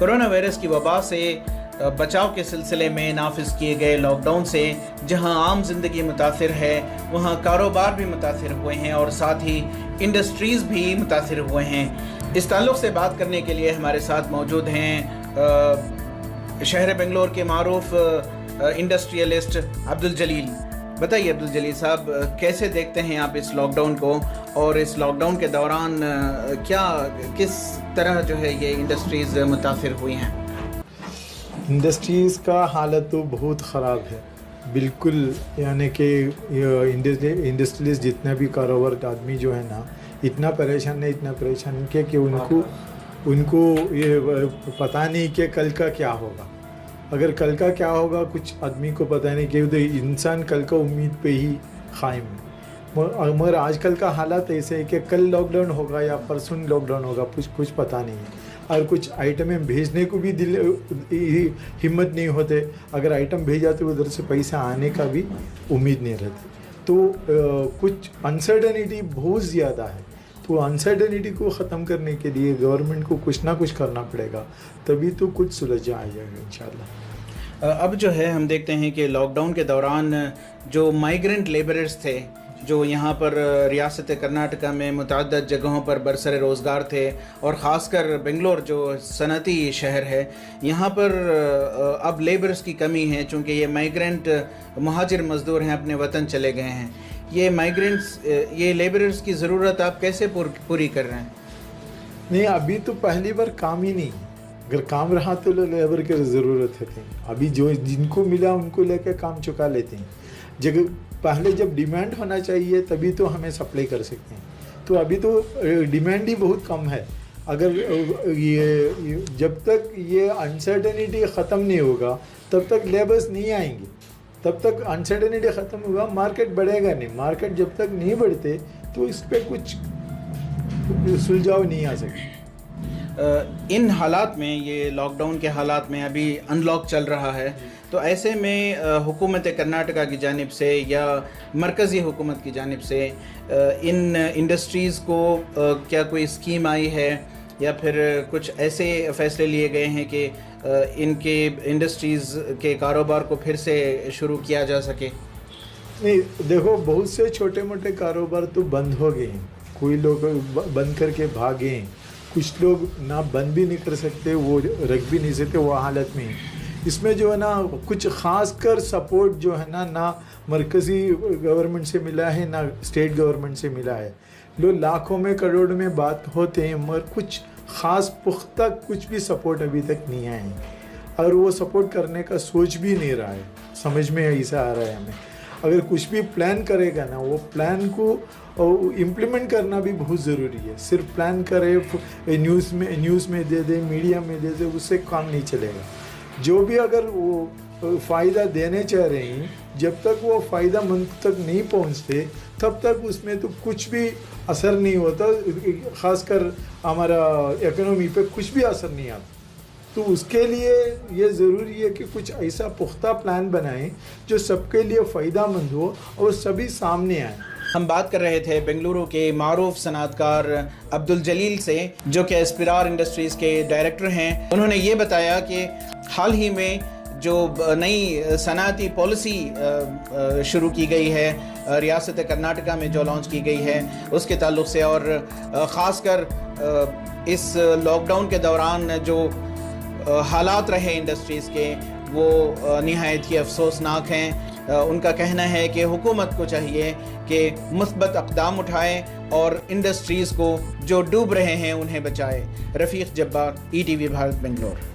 Corona virus کی وبا سے بچاؤ کے سلسلے میں نافذ کیے گئے لاک ڈاؤن سے جہاں عام زندگی متاثر ہے وہاں کاروبار بھی متاثر ہوئے ہیں اور ساتھ ہی انڈسٹریز بھی متاثر ہوئے ہیں۔ اس تعلق سے بات کرنے کے لیے ہمارے ساتھ موجود ہیں شہر بنگلور کے معروف انڈسٹریلسٹ عبدالجلیل۔ بتائیے عبدالجلیل صاحب، کیسے دیکھتے ہیں آپ اس لاک ڈاؤن کو، اور اس لاک ڈاؤن کے دوران کس طرح جو ہے یہ انڈسٹریز متاثر ہوئی ہیں؟ انڈسٹریز کا حالت تو بہت خراب ہے بالکل، یعنی کہ انڈسٹریز جتنا بھی کاروبار آدمی جو ہے نا اتنا پریشان کہ ان کو یہ پتہ نہیں کہ کل کا کیا ہوگا۔ اگر کل کا کیا ہوگا کچھ آدمی کو پتہ نہیں کہ انسان کل کا امید پہ ہی قائم ہے، مگر آج کل کا حالات ایسے ہے کہ کل لاک ڈاؤن ہوگا یا پرسوں لاک ڈاؤن ہوگا کچھ پتہ نہیں ہے، اور کچھ آئٹمیں بھیجنے کو بھی ہمت نہیں ہوتے، اگر آئٹم بھیجا تو ادھر سے پیسہ آنے کا بھی امید نہیں رہتی، تو کچھ انسرٹنٹی بہت زیادہ ہے۔ تو انسرٹنٹی کو ختم کرنے کے لیے گورنمنٹ کو کچھ نہ کچھ کرنا پڑے گا، تبھی تو کچھ سلجھا آ جائے گا انشاءاللہ۔ اب جو ہے ہم دیکھتے ہیں کہ لاک ڈاؤن کے دوران جو مائیگرنٹ لیبررز تھے جو یہاں پر ریاست کرناٹکا میں متعدد جگہوں پر برسر روزگار تھے، اور خاص کر بنگلور جو صنعتی شہر ہے یہاں پر اب لیبرز کی کمی ہے، چونکہ یہ مائیگرنٹ مہاجر مزدور ہیں، اپنے وطن چلے گئے ہیں۔ یہ لیبررز کی ضرورت آپ کیسے پوری کر رہے ہیں؟ نہیں، ابھی تو پہلی بار کام ہی نہیں، اگر کام رہا تو لیبر کی ضرورت ہے۔ ابھی جن کو ملا ان کو لے کے کام چکا لیتے ہیں، پہلے جب ڈیمانڈ ہونا چاہیے تبھی تو ہمیں سپلائی کر سکتے ہیں، تو ابھی تو ڈیمانڈ ہی بہت کم ہے۔ اگر جب تک یہ انسرٹنٹی ختم نہیں ہوگا تب تک لیبرز نہیں آئیں گے، تب تک انسرٹنٹی ختم ہوگا، مارکیٹ بڑھے گا نہیں، مارکیٹ جب تک نہیں بڑھتے تو اس پہ کچھ سلجھاؤ نہیں آ سکتا۔ ان حالات میں، یہ لاک ڈاؤن کے حالات میں ابھی ان لاک چل رہا ہے، تو ایسے میں حکومت کرناٹکا کی جانب سے یا مرکزی حکومت کی جانب سے ان انڈسٹریز کو کیا کوئی اسکیم آئی ہے یا پھر کچھ ایسے فیصلے لیے گئے ہیں کہ ان کے انڈسٹریز کے کاروبار کو پھر سے شروع کیا جا سکے؟ نہیں، دیکھو بہت سے چھوٹے موٹے کاروبار تو بند ہو گئے ہیں، کوئی لوگ بند کر کے بھاگے ہیں، کچھ لوگ نہ بند بھی نہیں کر سکتے، وہ رکھ بھی نہیں سکتے، وہ حالت میں ہیں۔ اس میں جو ہے نا کچھ خاص کر سپورٹ جو ہے نا مرکزی گورنمنٹ سے ملا ہے نہ اسٹیٹ گورنمنٹ سے ملا ہے۔ لوگ لاکھوں میں کروڑوں میں بات ہوتے ہیں، مگر کچھ خاص پختہ کچھ بھی سپورٹ ابھی تک نہیں آئے ہیں، اور وہ سپورٹ کرنے کا سوچ بھی نہیں رہا ہے، سمجھ میں ایسا آ رہا ہے ہمیں۔ اگر کچھ بھی پلان کرے گا نا، وہ پلان کو امپلیمنٹ کرنا بھی بہت ضروری ہے۔ صرف پلان کرے، نیوز میں دے دے، میڈیا میں دے دے، اس سے کام نہیں چلے گا۔ جو بھی اگر وہ فائدہ دینے چاہ رہے ہیں، جب تک وہ فائدہ مند تک نہیں پہنچتے تب تک اس میں تو کچھ بھی اثر نہیں ہوتا، خاص کر ہمارا اکنومی پہ کچھ بھی اثر نہیں آتا۔ تو اس کے لیے یہ ضروری ہے کہ کچھ ایسا پختہ پلان بنائیں جو سب کے لیے فائدہ مند ہو اور سبھی سامنے آئیں۔ ہم بات کر رہے تھے بنگلورو کے معروف صنعت کار عبدالجلیل سے، جو کہ اسپرار انڈسٹریز کے ڈائریکٹر ہیں۔ انہوں نے یہ بتایا کہ حال ہی میں جو نئی صنعتی پالیسی شروع کی گئی ہے ریاست کرناٹکا میں، جو لانچ کی گئی ہے اس کے تعلق سے، اور خاص کر اس لاک ڈاؤن کے دوران جو حالات رہے انڈسٹریز کے، وہ نہایت ہی افسوسناک ہیں۔ ان کا کہنا ہے کہ حکومت کو چاہیے کہ مثبت اقدام اٹھائے اور انڈسٹریز کو جو ڈوب رہے ہیں انہیں بچائے۔ رفیق جبار، ETV بھارت، بنگلور۔